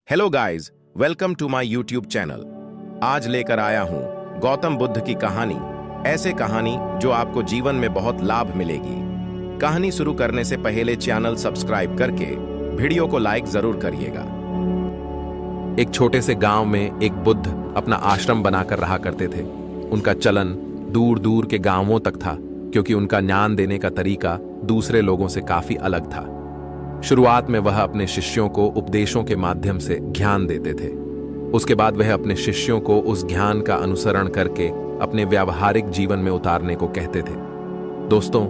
Hello guys, welcome to my YouTube channel. आज लेकर आया हूँ गौतम बुद्ध की कहानी। ऐसे कहानी जो आपको जीवन में बहुत लाभ मिलेगी। कहानी शुरू करने से पहले चैनल सब्सक्राइब करके वीडियो को लाइक जरूर करिएगा। एक छोटे से गांव में एक बुद्ध अपना आश्रम बनाकर रहा करते थे। उनका चलन दूर दूर के गांवों तक था, क्योंकि उनका ज्ञान देने का तरीका दूसरे लोगों से काफी अलग था। शुरुआत में वह अपने शिष्यों को उपदेशों के माध्यम से ज्ञान देते थे। उसके बाद वह अपने शिष्यों को उस ज्ञान का अनुसरण करके अपने व्यावहारिक जीवन में उतारने को कहते थे। दोस्तों,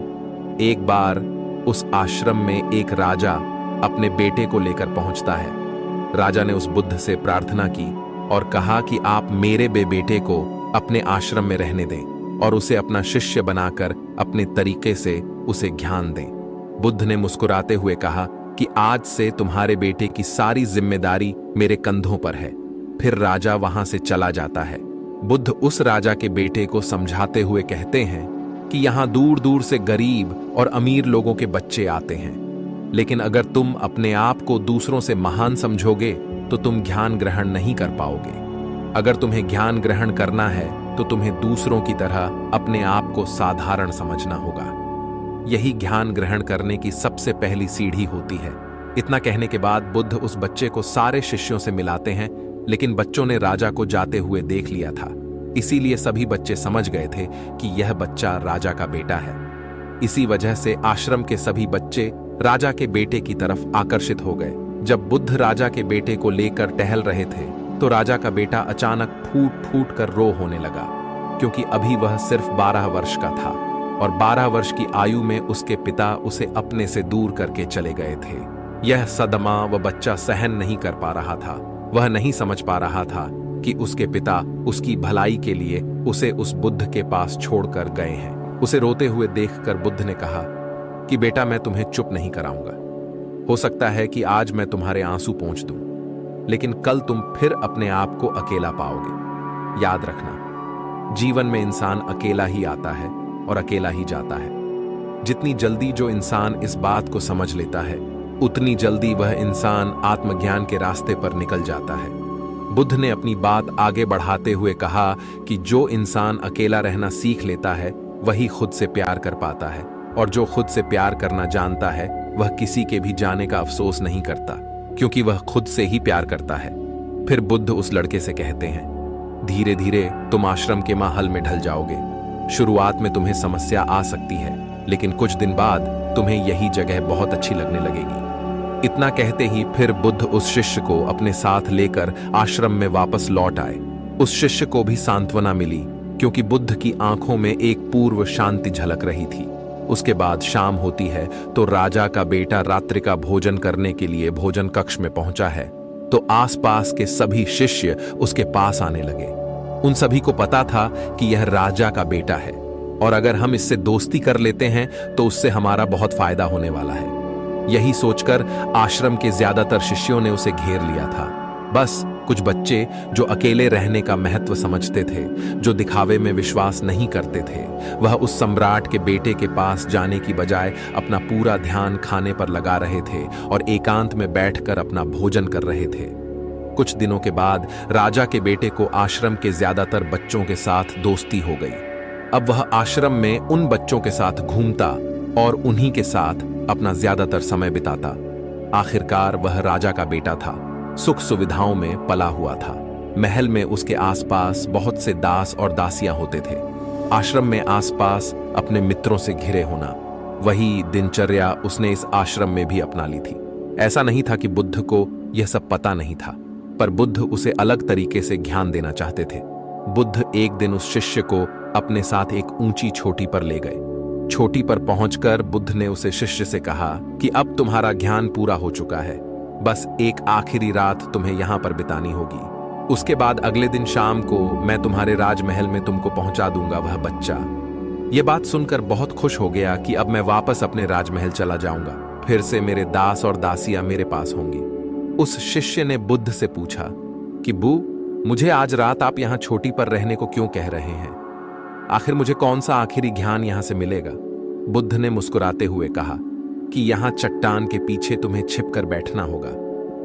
एक बार उस आश्रम में एक राजा अपने बेटे को लेकर पहुंचता है। राजा ने उस बुद्ध से प्रार्थना की और कहा कि आप मेरे बेटे को अपने आश्रम में रहने दें और उसे अपना शिष्य बनाकर अपने तरीके से उसे ज्ञान दें। बुद्ध ने मुस्कुराते हुए कहा कि आज से तुम्हारे बेटे की सारी जिम्मेदारी मेरे कंधों पर है। फिर राजा वहां से चला जाता है। बुद्ध उस राजा के बेटे को समझाते हुए कहते हैं कि यहां दूर दूर से गरीब और अमीर लोगों के बच्चे आते हैं, लेकिन अगर तुम अपने आप को दूसरों से महान समझोगे तो तुम ज्ञान ग्रहण नहीं कर पाओगे। अगर तुम्हें ज्ञान ग्रहण करना है तो तुम्हें दूसरों की तरह अपने आप को साधारण समझना होगा। यही ज्ञान ग्रहण करने की सबसे पहली सीढ़ी होती है। इतना कहने के बाद बुद्ध उस बच्चे को सारे शिष्यों से मिलाते हैं, लेकिन बच्चों ने राजा को जाते हुए देख लिया था। इसीलिए सभी बच्चे समझ गए थे कि यह बच्चा राजा का बेटा है। इसी वजह से आश्रम के सभी बच्चे राजा के बेटे की तरफ आकर्षित हो गए। जब बुद्ध राजा के बेटे को लेकर टहल रहे थे तो राजा का बेटा अचानक फूट फूट कर रो होने लगा, क्योंकि अभी वह सिर्फ 12 वर्ष का था और 12 वर्ष की आयु में उसके पिता उसे अपने से दूर करके चले गए थे। यह सदमा वह बच्चा सहन नहीं कर पा रहा था। वह नहीं समझ पा रहा था कि उसके पिता उसकी भलाई के लिए उसे उस बुद्ध के पास छोड़कर गए हैं। उसे रोते हुए देखकर बुद्ध ने कहा कि बेटा, मैं तुम्हें चुप नहीं कराऊंगा। हो सकता है कि आज मैं तुम्हारे आंसू पोंछ दूं, लेकिन कल तुम फिर अपने आप को अकेला पाओगे। याद रखना, जीवन में इंसान अकेला ही आता है और अकेला ही जाता है। जितनी जल्दी जो इंसान इस बात को समझ लेता है, उतनी जल्दी वह इंसान आत्मज्ञान के रास्ते पर निकल जाता है। बुद्ध ने अपनी बात आगे बढ़ाते हुए कहा कि जो इंसान अकेला रहना सीख लेता है वही खुद से प्यार कर पाता है, और जो खुद से प्यार करना जानता है वह किसी के भी जाने का अफसोस नहीं करता, क्योंकि वह खुद से ही प्यार करता है। फिर बुद्ध उस लड़के से कहते हैं, धीरे धीरे तुम आश्रम के माहौल में ढल जाओगे। शुरुआत में तुम्हें समस्या आ सकती है, लेकिन कुछ दिन बाद तुम्हें यही जगह बहुत अच्छी लगने लगेगी। इतना कहते ही फिर बुद्ध उस शिष्य को अपने साथ लेकर आश्रम में वापस लौट आए। उस शिष्य को भी सांत्वना मिली, क्योंकि बुद्ध की आंखों में एक पूर्व शांति झलक रही थी। उसके बाद शाम होती है तो राजा का बेटा रात्रि का भोजन करने के लिए भोजन कक्ष में पहुंचा है, तो आसपास के सभी शिष्य उसके पास आने लगे। उन सभी को पता था कि यह राजा का बेटा है, और अगर हम इससे दोस्ती कर लेते हैं तो उससे हमारा बहुत फायदा होने वाला है। यही सोचकर आश्रम के ज्यादातर शिष्यों ने उसे घेर लिया था। बस कुछ बच्चे जो अकेले रहने का महत्व समझते थे, जो दिखावे में विश्वास नहीं करते थे, वह उस सम्राट के बेटे के पास जाने की बजाय अपना पूरा ध्यान खाने पर लगा रहे थे और एकांत में बैठकर अपना भोजन कर रहे थे। कुछ दिनों के बाद राजा के बेटे को आश्रम के ज्यादातर बच्चों के साथ दोस्ती हो गई। अब वह आश्रम में उन बच्चों के साथ घूमता और उन्हीं के साथ अपना ज्यादातर समय बिताता। आखिरकार वह राजा का बेटा था, सुख सुविधाओं में पला हुआ था। महल में उसके आसपास बहुत से दास और दासियां होते थे। आश्रम में आसपास अपने मित्रों से घिरे होना, वही दिनचर्या उसने इस आश्रम में भी अपना ली थी। ऐसा नहीं था कि बुद्ध को यह सब पता नहीं था, पर बुद्ध उसे अलग तरीके से ज्ञान देना चाहते थे। बुद्ध एक दिन उस शिष्य को अपने साथ एक ऊंची चोटी पर ले गए। चोटी पर पहुंचकर बुद्ध ने उसे शिष्य से कहा कि अब तुम्हारा ज्ञान पूरा हो चुका है, बस एक आखिरी रात तुम्हें यहां पर बितानी होगी। उसके बाद अगले दिन शाम को मैं तुम्हारे राजमहल में तुमको पहुंचा दूंगा वह बच्चा। यह बात सुनकर बहुत खुश हो गया कि अब मैं वापस अपने राजमहल चला जाऊंगा, फिर से मेरे दास और दासियां मेरे पास होंगी। उस शिष्य ने बुद्ध से पूछा कि बू, मुझे आज रात आप यहां छोटी पर रहने को क्यों कह रहे हैं? आखिर मुझे कौन सा आखिरी ज्ञान यहां से मिलेगा? बुद्ध ने मुस्कुराते हुए कहा कि यहां चट्टान के पीछे तुम्हें छिपकर बैठना होगा।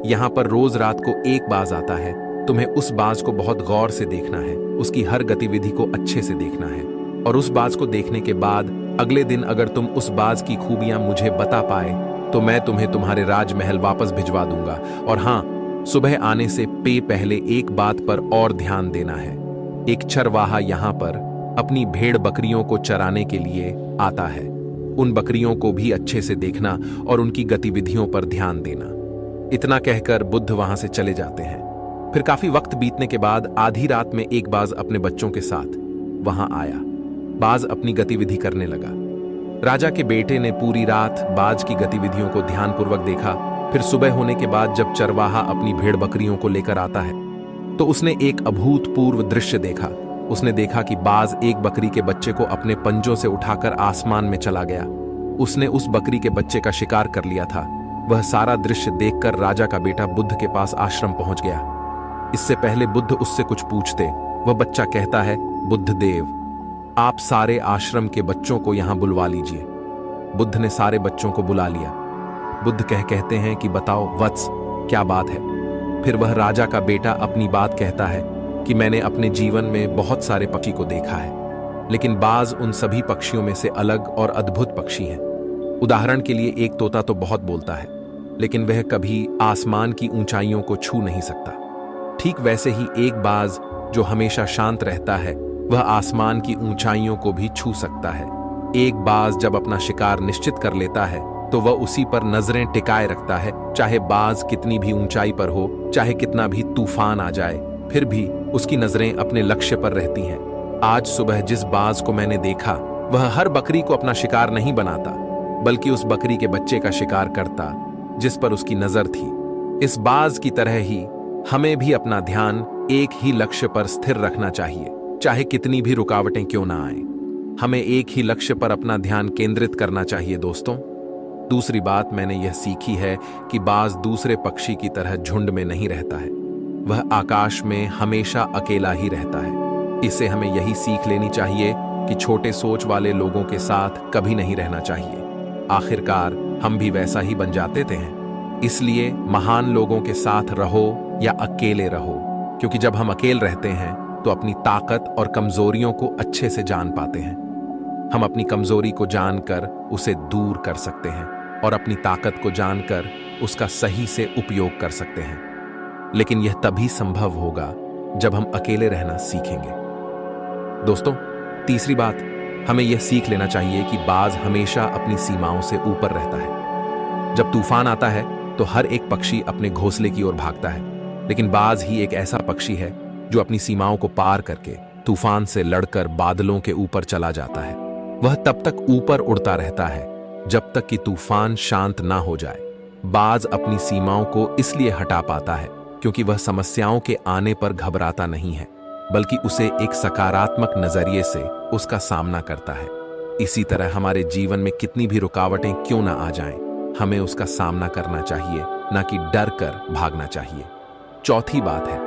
यहाँ पर रोज रात को एक बाज आता है, तुम्हें उस बाज को बहुत गौर से देखना है, उसकी हर गतिविधि को अच्छे से देखना है, और उस बाज को देखने के बाद अगले दिन अगर तुम उस बाज की खूबियां मुझे बता पाए तो मैं तुम्हें तुम्हारे राजमहल वापस भिजवा दूंगा। और हाँ, सुबह आने से पहले एक बात पर और ध्यान देना है। एक चरवाहा यहाँ पर अपनी भेड़ बकरियों को चराने के लिए आता है। उन बकरियों को भी अच्छे से देखना और उनकी गतिविधियों पर ध्यान देना। इतना कहकर बुद्ध वहां से चले जाते हैं। फिर काफी वक्त बीतने के बाद आधी रात में एक बाज अपने बच्चों के साथ वहां आया। बाज अपनी गतिविधि करने लगा। राजा के बेटे ने पूरी रात बाज की गतिविधियों को ध्यानपूर्वक देखा। फिर सुबह होने के बाद जब चरवाहा अपनी भेड़ बकरियों को लेकर आता है तो उसने एक अभूतपूर्व दृश्य देखा। उसने देखा कि बाज एक बकरी के बच्चे को अपने पंजों से उठाकर आसमान में चला गया। उसने उस बकरी के बच्चे का शिकार कर लिया था। वह सारा दृश्य देखकर राजा का बेटा बुद्ध के पास आश्रम पहुंच गया। इससे पहले बुद्ध उससे कुछ पूछते, वह बच्चा कहता है, बुद्ध देव, आप सारे आश्रम के बच्चों को यहां बुलवा लीजिए। बुद्ध ने सारे बच्चों को बुला लिया। बुद्ध कहते हैं कि बताओ वत्स, क्या बात है। फिर वह राजा का बेटा अपनी बात कहता है कि मैंने अपने जीवन में बहुत सारे पक्षी को देखा है, लेकिन बाज उन सभी पक्षियों में से अलग और अद्भुत पक्षी हैं। उदाहरण के लिए एक तोता तो बहुत बोलता है, लेकिन वह कभी आसमान की ऊंचाइयों को छू नहीं सकता। ठीक वैसे ही एक बाज जो हमेशा शांत रहता है, वह आसमान की ऊंचाइयों को भी छू सकता है। एक बाज जब अपना शिकार निश्चित कर लेता है तो वह उसी पर नजरें टिकाए रखता है, चाहे बाज कितनी भी ऊंचाई पर हो, चाहे कितना भी तूफान आ जाए, फिर भी उसकी नजरें अपने लक्ष्य पर रहती हैं। आज सुबह जिस बाज को मैंने देखा, वह हर बकरी को अपना शिकार नहीं बनाता, बल्कि उस बकरी के बच्चे का शिकार करता जिस पर उसकी नजर थी। इस बाज की तरह ही हमें भी अपना ध्यान एक ही लक्ष्य पर स्थिर रखना चाहिए, चाहे कितनी भी रुकावटें क्यों ना आए। हमें एक ही लक्ष्य पर अपना ध्यान केंद्रित करना चाहिए दोस्तों। दूसरी बात मैंने यह सीखी है कि बाज दूसरे पक्षी की तरह झुंड में नहीं रहता है, वह आकाश में हमेशा अकेला ही रहता है। इससे हमें यही सीख लेनी चाहिए कि छोटे सोच वाले लोगों के साथ कभी नहीं रहना चाहिए। आखिरकार हम भी वैसा ही बन जाते थे। इसलिए महान लोगों के साथ रहो या अकेले रहो, क्योंकि जब हम अकेले रहते हैं तो अपनी ताकत और कमजोरियों को अच्छे से जान पाते हैं। हम अपनी कमजोरी को जानकर उसे दूर कर सकते हैं और अपनी ताकत को जानकर उसका सही से उपयोग कर सकते हैं। लेकिन यह तभी संभव होगा जब हम अकेले रहना सीखेंगे। दोस्तों, तीसरी बात, हमें यह सीख लेना चाहिए कि बाज हमेशा अपनी सीमाओं से ऊपर रहता है। जब तूफान आता है तो हर एक पक्षी अपने घोंसले की ओर भागता है, लेकिन बाज ही एक ऐसा पक्षी है जो अपनी सीमाओं को पार करके तूफान से लड़कर बादलों के ऊपर चला जाता है। वह तब तक ऊपर उड़ता रहता है जब तक कि तूफान शांत ना हो जाए। बाज अपनी सीमाओं को इसलिए हटा पाता है क्योंकि वह समस्याओं के आने पर घबराता नहीं है, बल्कि उसे एक सकारात्मक नजरिए से उसका सामना करता है। इसी तरह हमारे जीवन में कितनी भी रुकावटें क्यों ना आ जाएं, हमें उसका सामना करना चाहिए, ना कि डर कर भागना चाहिए। चौथी बात है,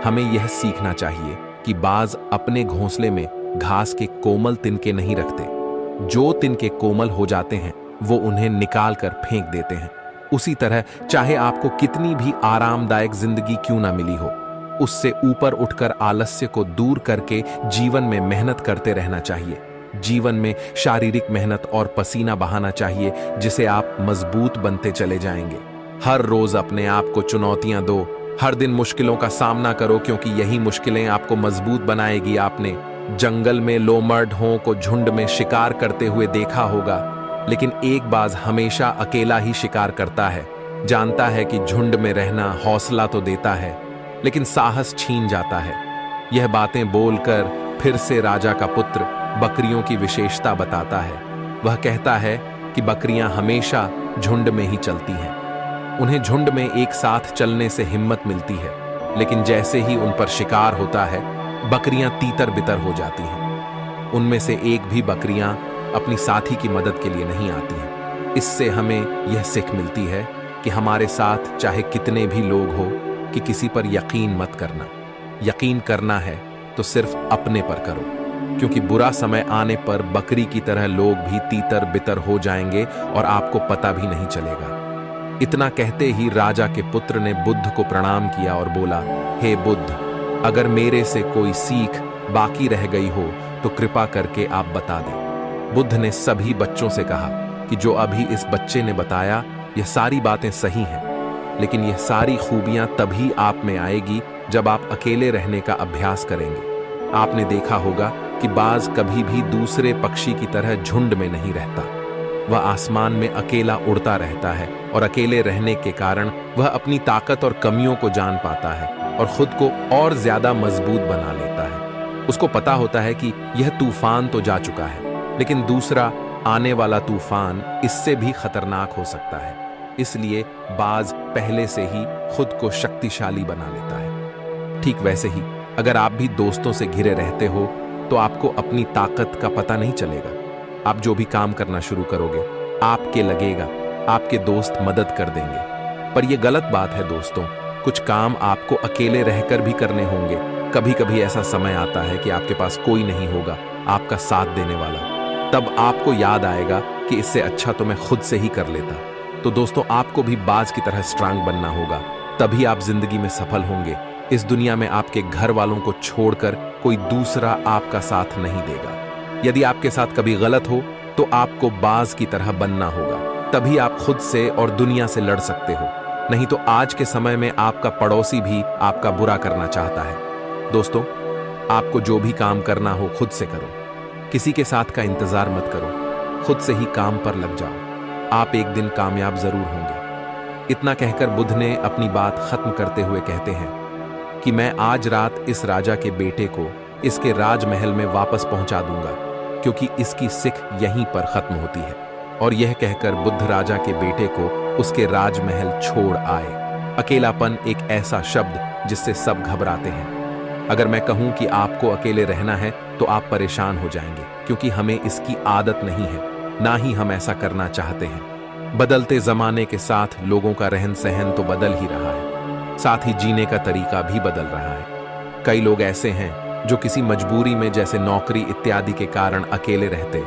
हमें यह सीखना चाहिए कि बाज अपने घोंसले में घास के कोमल तिनके नहीं रखते। जो तिनके कोमल हो जाते हैं वो उन्हें निकाल कर फेंक देते हैं। उसी तरह चाहे आपको कितनी भी आरामदायक जिंदगी क्यों ना मिली हो, उससे ऊपर उठकर आलस्य को दूर करके जीवन में मेहनत करते रहना चाहिए। जीवन में शारीरिक मेहनत और पसीना बहाना चाहिए, जिसे आप मजबूत बनते चले जाएंगे। हर रोज अपने आप को चुनौतियां दो, हर दिन मुश्किलों का सामना करो, क्योंकि यही मुश्किलें आपको मजबूत बनाएगी। आपने जंगल में लोमर्डों को झुंड में शिकार करते हुए देखा होगा, लेकिन एक बाज हमेशा अकेला ही शिकार करता है। जानता है कि झुंड में रहना हौसला तो देता है, लेकिन साहस छीन जाता है। यह बातें बोलकर फिर से राजा का पुत्र बकरियों की विशेषता बताता है। वह कहता है कि बकरियां हमेशा झुंड में ही चलती हैं। उन्हें झुंड में एक साथ चलने से हिम्मत मिलती है, लेकिन जैसे ही उन पर शिकार होता है, बकरियां तीतर बितर हो जाती हैं। उनमें से एक भी बकरियां अपनी साथी की मदद के लिए नहीं आती हैं। इससे हमें यह सीख मिलती है कि हमारे साथ चाहे कितने भी लोग हो, कि किसी पर यकीन मत करना। यकीन करना है तो सिर्फ अपने पर करो, क्योंकि बुरा समय आने पर बकरी की तरह लोग भी तीतर बितर हो जाएंगे और आपको पता भी नहीं चलेगा। इतना कहते ही राजा के पुत्र ने बुद्ध को प्रणाम किया और बोला, हे बुद्ध, अगर मेरे से कोई सीख बाकी रह गई हो तो कृपा करके आप बता दें। बुद्ध ने सभी बच्चों से कहा कि जो अभी इस बच्चे ने बताया यह सारी बातें सही हैं, लेकिन यह सारी खूबियां तभी आप में आएगी जब आप अकेले रहने का अभ्यास करेंगे। आपने देखा होगा कि बाज कभी भी दूसरे पक्षी की तरह झुंड में नहीं रहता। वह आसमान में अकेला उड़ता रहता है और अकेले रहने के कारण वह अपनी ताकत और कमियों को जान पाता है और खुद को और ज्यादा मजबूत बना लेता है। उसको पता होता है कि यह तूफान तो जा चुका है, लेकिन दूसरा आने वाला तूफान इससे भी खतरनाक हो सकता है। इसलिए बाज पहले से ही खुद को शक्तिशाली बना लेता है। ठीक वैसे ही अगर आप भी दोस्तों से घिरे रहते हो तो आपको अपनी ताकत का पता नहीं चलेगा। आप जो भी काम करना शुरू करोगे आपके लगेगा आपके दोस्त मदद कर देंगे, पर यह गलत बात है दोस्तों। कुछ काम आपको अकेले रहकर भी करने होंगे। कभी कभी ऐसा समय आता है कि आपके पास कोई नहीं होगा आपका साथ देने वाला। तब आपको याद आएगा कि इससे अच्छा तो मैं खुद से ही कर लेता। तो दोस्तों, आपको भी बाज की तरह स्ट्रांग बनना होगा, तभी आप जिंदगी में सफल होंगे। इस दुनिया में आपके घर वालों को छोड़कर कोई दूसरा आपका साथ नहीं देगा। यदि आपके साथ कभी गलत हो तो आपको बाज की तरह बनना होगा, तभी आप खुद से और दुनिया से लड़ सकते हो। नहीं तो आज के समय में आपका पड़ोसी भी आपका बुरा करना चाहता है। दोस्तों, आपको जो भी काम करना हो खुद से करो, किसी के साथ का इंतजार मत करो, खुद से ही काम पर लग जाओ। आप एक दिन कामयाब जरूर होंगे। इतना कहकर बुद्ध ने अपनी बात खत्म करते हुए कहते हैं कि मैं आज रात इस राजा के बेटे को इसके राजमहल में वापस पहुंचा दूंगा, क्योंकि इसकी सिख यहीं पर खत्म होती है। और यह कहकर बुद्ध राजा के बेटे को उसके राजमहल छोड़ आए। अकेलापन एक ऐसा शब्द जिससे सब घबराते हैं। अगर मैं कहूं कि आपको अकेले रहना है तो आप परेशान हो जाएंगे, क्योंकि हमें इसकी आदत नहीं है, ना ही हम ऐसा करना चाहते हैं। बदलते जमाने के साथ लोगों का रहन सहन तो बदल ही रहा है, साथ ही जीने का तरीका भी बदल रहा है। कई लोग ऐसे हैं जो किसी मजबूरी में, जैसे नौकरी इत्यादि के कारण अकेले रहते,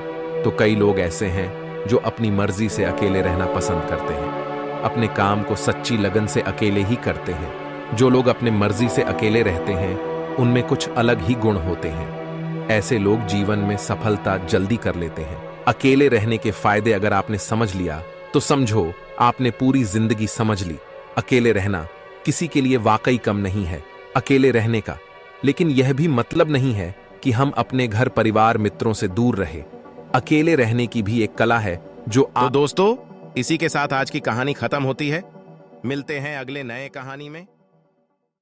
तो कई लोग ऐसे हैं जो अपनी मर्जी से अकेले रहना पसंद करते हैं, अपने काम को सच्ची लगन से अकेले ही करते हैं। जो लोग अपने मर्जी से अकेले रहते हैं उनमें कुछ अलग ही गुण होते हैं। ऐसे लोग जीवन में सफलता जल्दी कर लेते हैं। अकेले रहने के फायदे अगर आपने समझ लिया तो समझो आपने पूरी जिंदगी समझ ली। अकेले रहना किसी के लिए वाकई कम नहीं है, अकेले रहने का। लेकिन यह भी मतलब नहीं है कि हम अपने घर परिवार मित्रों से दूर रहे। अकेले रहने की भी एक कला है जो तो दोस्तों, इसी के साथ आज की कहानी खत्म होती है। मिलते हैं अगले नए कहानी में।